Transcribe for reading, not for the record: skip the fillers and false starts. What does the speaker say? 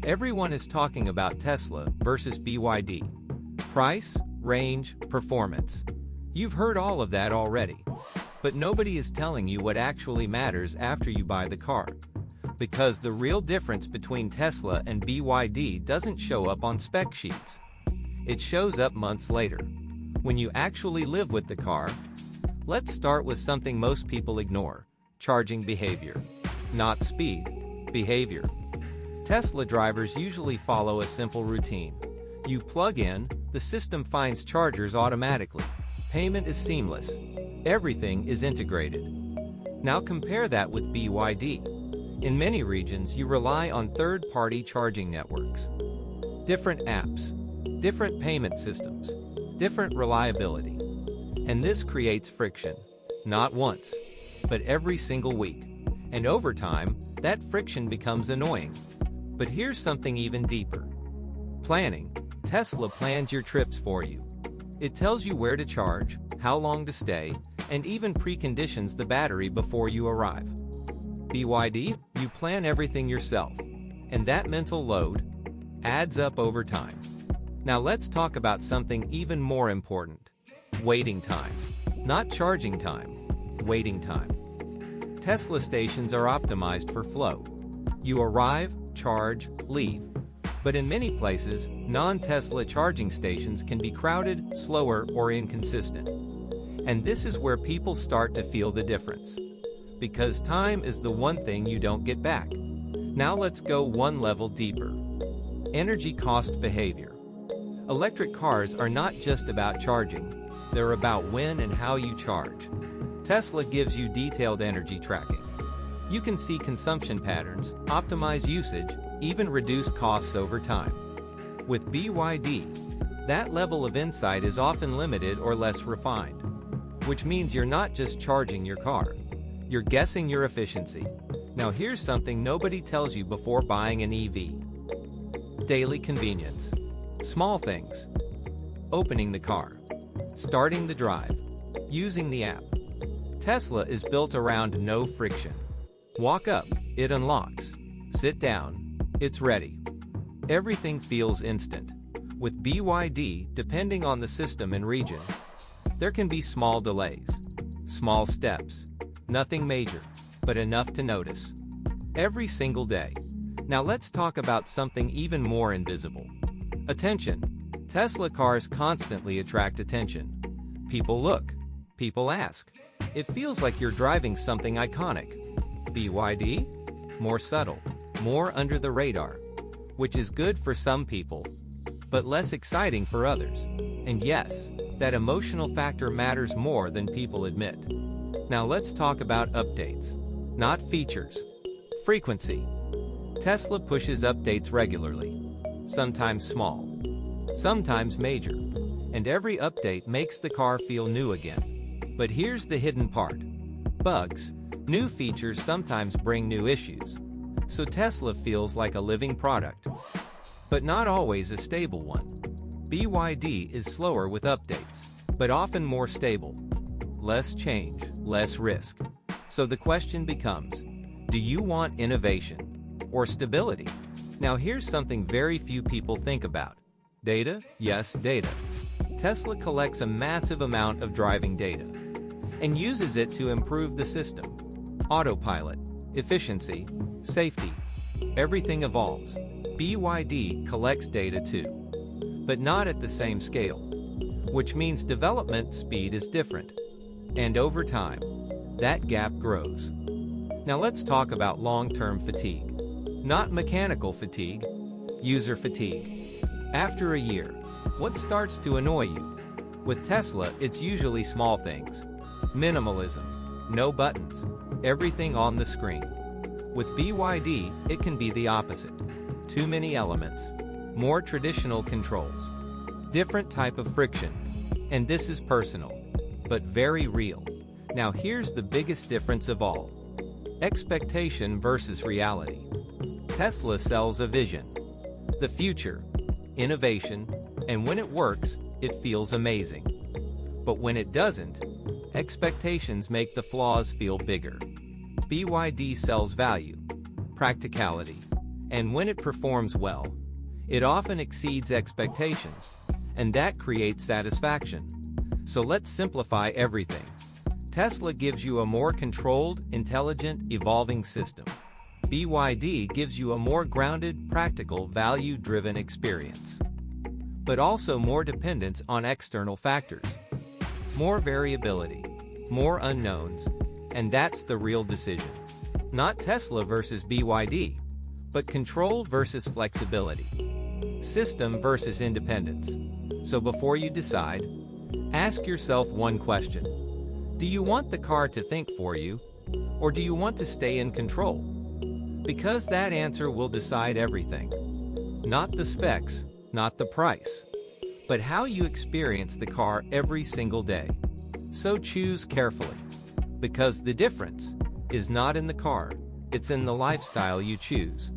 Everyone is talking about Tesla versus BYD. Price, range, performance. You've heard all of that already. But nobody is telling you what actually matters after you buy the car. Because the real difference between Tesla and BYD doesn't show up on spec sheets. It shows up months later, when you actually live with the car. Let's start with something most people ignore: charging behavior. Not speed, behavior. Tesla drivers usually follow a simple routine. You plug in, the system finds chargers automatically. Payment is seamless. Everything is integrated. Now compare that with BYD. In many regions, you rely on third-party charging networks. Different apps, different payment systems, different reliability. And this creates friction. Not once, but every single week. And over time, that friction becomes annoying. But here's something even deeper. Planning. Tesla plans your trips for you. It tells you where to charge, how long to stay, and even preconditions the battery before you arrive. BYD, you plan everything yourself. And that mental load adds up over time. Now let's talk about something even more important. Waiting time. Not charging time. Waiting time. Tesla stations are optimized for flow. You arrive, charge, leave. But in many places, non-Tesla charging stations can be crowded, slower, or inconsistent. And this is where people start to feel the difference. Because time is the one thing you don't get back. Now let's go one level deeper. Energy cost behavior. Electric cars are not just about charging. They're about when and how you charge. Tesla gives you detailed energy tracking. You can see consumption patterns, optimize usage, even reduce costs over time. With BYD, that level of insight is often limited or less refined. Which means you're not just charging your car. You're guessing your efficiency. Now here's something nobody tells you before buying an EV. Daily convenience. Small things. Opening the car. Starting the drive. Using the app. Tesla is built around no friction. Walk up, it unlocks. Sit down, it's ready. Everything feels instant. With BYD, depending on the system and region, there can be small delays. Small steps. Nothing major, but enough to notice. Every single day. Now let's talk about something even more invisible. Attention. Tesla cars constantly attract attention. People look. People ask. It feels like you're driving something iconic. BYD? More subtle, more under the radar, which is good for some people, but less exciting for others. And yes, that emotional factor matters more than people admit. Now let's talk about updates, not features. Frequency. Tesla pushes updates regularly, sometimes small, sometimes major, and every update makes the car feel new again. But here's the hidden part. Bugs. New features sometimes bring new issues, so Tesla feels like a living product, but not always a stable one. BYD is slower with updates, but often more stable. Less change, less risk. So the question becomes, do you want innovation or stability? Now here's something very few people think about. Data? Yes, data. Tesla collects a massive amount of driving data and uses it to improve the system. Autopilot, efficiency, safety, everything evolves. BYD collects data too, but not at the same scale, which means development speed is different. And over time, that gap grows. Now let's talk about long-term fatigue. Not mechanical fatigue, user fatigue. After a year, what starts to annoy you? With Tesla, it's usually small things. Minimalism, no buttons, everything on the screen. With BYD, it can be the opposite. Too many elements, more traditional controls, different type of friction. And this is personal, but very real. Now here's the biggest difference of all. Expectation versus reality. Tesla sells a vision, the future, innovation, and when it works, it feels amazing. But when it doesn't, expectations make the flaws feel bigger. BYD sells value, practicality, And when it performs well, it often exceeds expectations, and that creates satisfaction. So let's simplify everything. Tesla gives you a more controlled, intelligent, evolving system. BYD gives you a more grounded, practical, value-driven experience. But also more dependence on external factors. More variability, more unknowns, and that's the real decision. Not Tesla versus BYD, but control versus flexibility. System versus independence. So before you decide, ask yourself one question. Do you want the car to think for you, or do you want to stay in control? Because that answer will decide everything. Not the specs, not the price, but how you experience the car every single day. So choose carefully, because the difference is not in the car, it's in the lifestyle you choose.